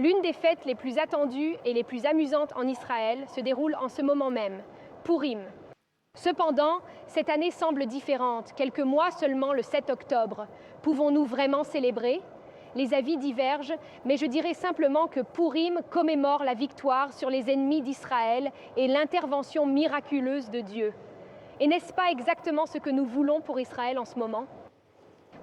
L'une des fêtes les plus attendues et les plus amusantes en Israël se déroule en ce moment même, Pourim. Cependant, cette année semble différente, quelques mois seulement le 7 octobre. Pouvons-nous vraiment célébrer ? Les avis divergent, mais je dirais simplement que Pourim commémore la victoire sur les ennemis d'Israël et l'intervention miraculeuse de Dieu. Et n'est-ce pas exactement ce que nous voulons pour Israël en ce moment ?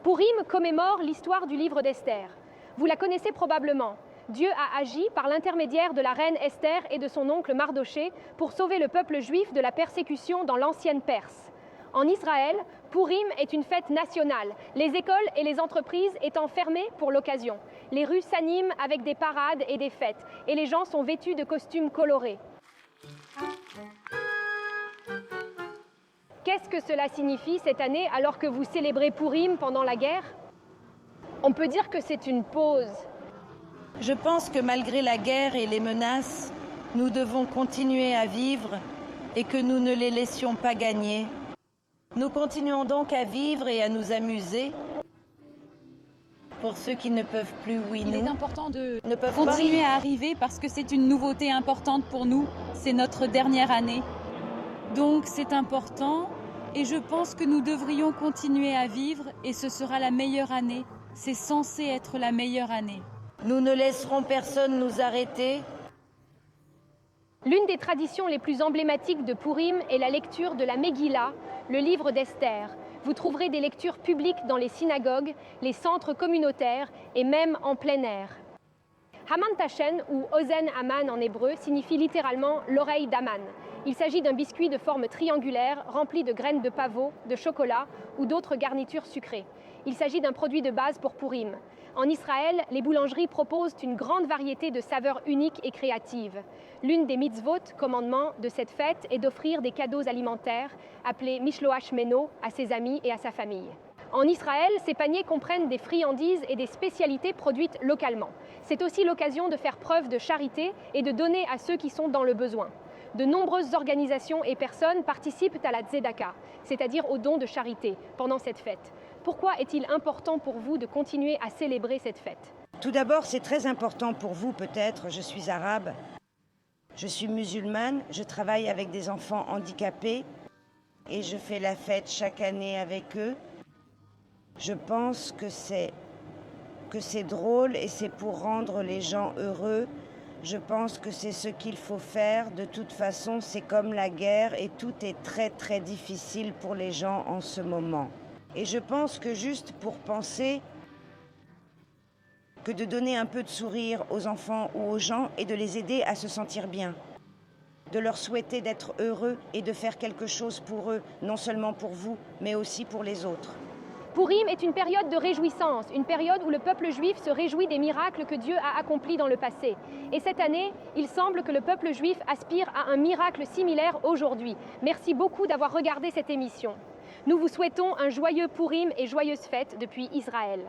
Pourim commémore l'histoire du livre d'Esther. Vous la connaissez probablement. Dieu a agi par l'intermédiaire de la reine Esther et de son oncle Mardoché pour sauver le peuple juif de la persécution dans l'ancienne Perse. En Israël, Pourim est une fête nationale, les écoles et les entreprises étant fermées pour l'occasion. Les rues s'animent avec des parades et des fêtes, et les gens sont vêtus de costumes colorés. Qu'est-ce que cela signifie cette année alors que vous célébrez Pourim pendant la guerre ? On peut dire que c'est une pause. Je pense que malgré la guerre et les menaces, nous devons continuer à vivre et que nous ne les laissions pas gagner. Nous continuons donc à vivre et à nous amuser. Pour ceux qui ne peuvent plus, oui, Il nous est important de ne peuvent continuer pas. à arriver parce que c'est une nouveauté importante pour nous. C'est notre dernière année. Donc c'est important et je pense que nous devrions continuer à vivre et ce sera la meilleure année. C'est censé être la meilleure année. Nous ne laisserons personne nous arrêter. L'une des traditions les plus emblématiques de Pourim est la lecture de la Megillah, le livre d'Esther. Vous trouverez des lectures publiques dans les synagogues, les centres communautaires et même en plein air. Haman Tashen, ou Ozen Haman en hébreu, signifie littéralement l'oreille d'Aman. Il s'agit d'un biscuit de forme triangulaire rempli de graines de pavot, de chocolat ou d'autres garnitures sucrées. Il s'agit d'un produit de base pour Pourim. En Israël, les boulangeries proposent une grande variété de saveurs uniques et créatives. L'une des mitzvot, commandements de cette fête, est d'offrir des cadeaux alimentaires, appelés mishloach meno, à ses amis et à sa famille. En Israël, ces paniers comprennent des friandises et des spécialités produites localement. C'est aussi l'occasion de faire preuve de charité et de donner à ceux qui sont dans le besoin. De nombreuses organisations et personnes participent à la tzedaka, c'est-à-dire au don de charité, pendant cette fête. Pourquoi est-il important pour vous de continuer à célébrer cette fête ? Tout d'abord, c'est très important pour vous peut-être, je suis arabe, je suis musulmane, je travaille avec des enfants handicapés et je fais la fête chaque année avec eux. Je pense que c'est drôle et c'est pour rendre les gens heureux. Je pense que c'est ce qu'il faut faire. De toute façon, c'est comme la guerre et tout est très très difficile pour les gens en ce moment. Et je pense que juste pour penser que de donner un peu de sourire aux enfants ou aux gens et de les aider à se sentir bien, de leur souhaiter d'être heureux et de faire quelque chose pour eux, non seulement pour vous, mais aussi pour les autres. Pourim est une période de réjouissance, une période où le peuple juif se réjouit des miracles que Dieu a accomplis dans le passé. Et cette année, il semble que le peuple juif aspire à un miracle similaire aujourd'hui. Merci beaucoup d'avoir regardé cette émission. Nous vous souhaitons un joyeux Pourim et joyeuses fêtes depuis Israël.